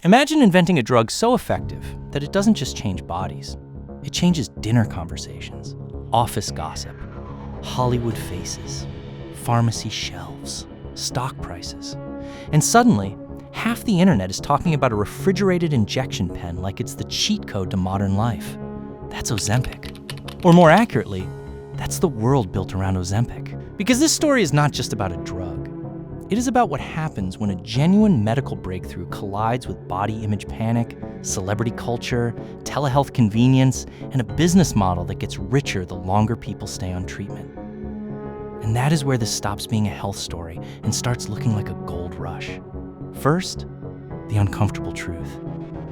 Imagine inventing a drug so effective that it doesn't just change bodies. It changes dinner conversations, office gossip, Hollywood faces, pharmacy shelves, stock prices. And suddenly, half the internet is talking about a refrigerated injection pen like it's the cheat code to modern life. That's Ozempic. Or more accurately, that's the world built around Ozempic. Because this story is not just about a drug. It is about what happens when a genuine medical breakthrough collides with body image panic, celebrity culture, telehealth convenience, and a business model that gets richer the longer people stay on treatment. And that is where this stops being a health story and starts looking like a gold rush. First, the uncomfortable truth.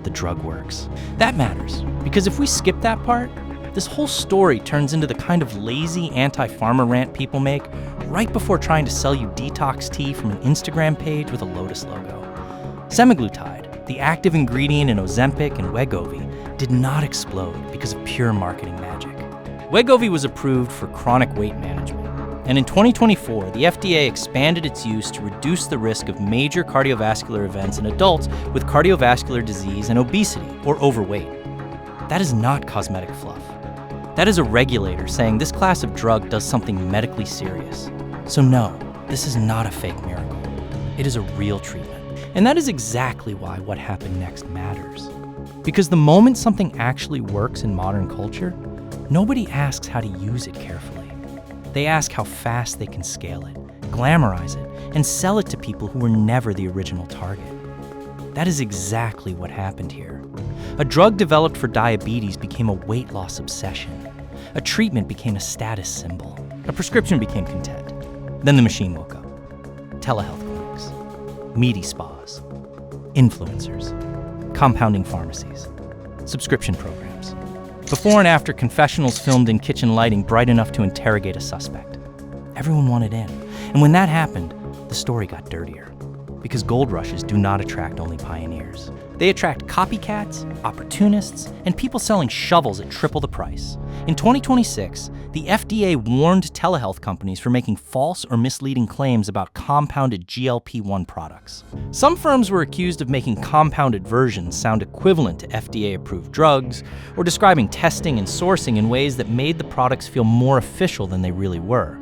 The drug works. That matters, because if we skip that part, this whole story turns into the kind of lazy anti-pharma rant people make right before trying to sell you detox tea from an Instagram page with a lotus logo. Semaglutide, the active ingredient in Ozempic and Wegovy, did not explode because of pure marketing magic. Wegovy was approved for chronic weight management, and in 2024, the FDA expanded its use to reduce the risk of major cardiovascular events in adults with cardiovascular disease and obesity or overweight. That is not cosmetic fluff. That is a regulator saying this class of drug does something medically serious. So no, this is not a fake miracle. It is a real treatment. And that is exactly why what happened next matters. Because the moment something actually works in modern culture, nobody asks how to use it carefully. They ask how fast they can scale it, glamorize it, and sell it to people who were never the original target. That is exactly what happened here. A drug developed for diabetes became a weight loss obsession. A treatment became a status symbol. A prescription became content. Then the machine woke up. Telehealth clinics, meaty spas, influencers, compounding pharmacies, subscription programs. Before and after confessionals filmed in kitchen lighting bright enough to interrogate a suspect. Everyone wanted in. And when that happened, the story got dirtier. Because gold rushes do not attract only pioneers. They attract copycats, opportunists, and people selling shovels at triple the price. In 2026, the FDA warned telehealth companies for making false or misleading claims about compounded GLP-1 products. Some firms were accused of making compounded versions sound equivalent to FDA-approved drugs, or describing testing and sourcing in ways that made the products feel more official than they really were.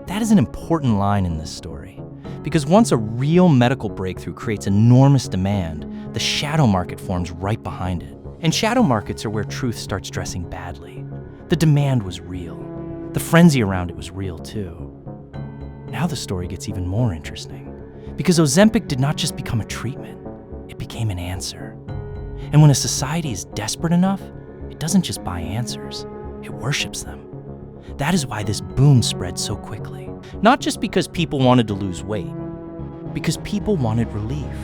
That is an important line in this story. Because once a real medical breakthrough creates enormous demand, the shadow market forms right behind it. And shadow markets are where truth starts dressing badly. The demand was real. The frenzy around it was real too. Now the story gets even more interesting. Because Ozempic did not just become a treatment, it became an answer. And when a society is desperate enough, it doesn't just buy answers, it worships them. That is why this boom spread so quickly. Not just because people wanted to lose weight, because people wanted relief.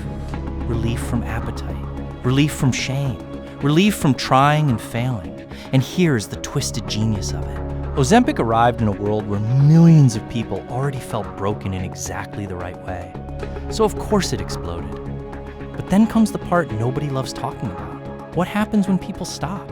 Relief from appetite, relief from shame, relief from trying and failing. And here's the twisted genius of it. Ozempic arrived in a world where millions of people already felt broken in exactly the right way. So of course it exploded. But then comes the part nobody loves talking about. What happens when people stop?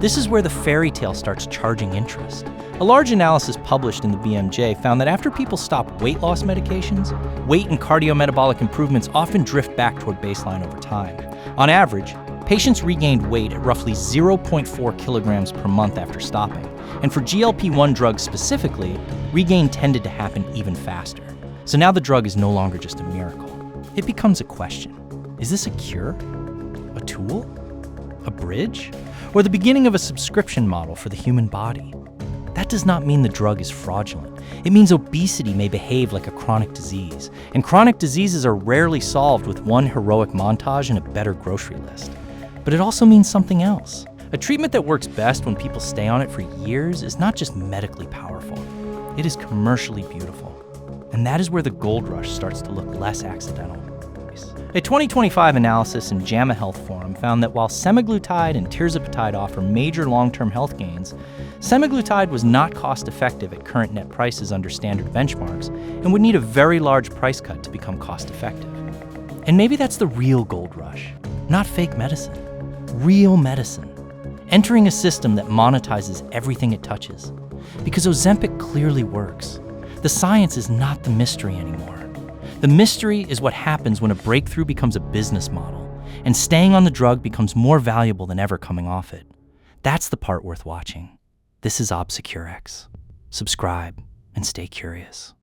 This is where the fairy tale starts charging interest. A large analysis published in the BMJ found that after people stop weight loss medications, weight and cardiometabolic improvements often drift back toward baseline over time. On average, patients regained weight at roughly 0.4 kilograms per month after stopping. And for GLP-1 drugs specifically, regain tended to happen even faster. So now the drug is no longer just a miracle. It becomes a question. Is this a cure? A tool? A bridge? Or the beginning of a subscription model for the human body? That does not mean the drug is fraudulent. It means obesity may behave like a chronic disease, and chronic diseases are rarely solved with one heroic montage and a better grocery list. But it also means something else. A treatment that works best when people stay on it for years is not just medically powerful, it is commercially beautiful. And that is where the gold rush starts to look less accidental. A 2025 analysis in JAMA Health Forum found that while semaglutide and tirzepatide offer major long-term health gains, semaglutide was not cost-effective at current net prices under standard benchmarks and would need a very large price cut to become cost-effective. And maybe that's the real gold rush, not fake medicine, real medicine, entering a system that monetizes everything it touches. Because Ozempic clearly works. The science is not the mystery anymore. The mystery is what happens when a breakthrough becomes a business model, and staying on the drug becomes more valuable than ever coming off it. That's the part worth watching. This is ObsecureX. Subscribe and stay curious.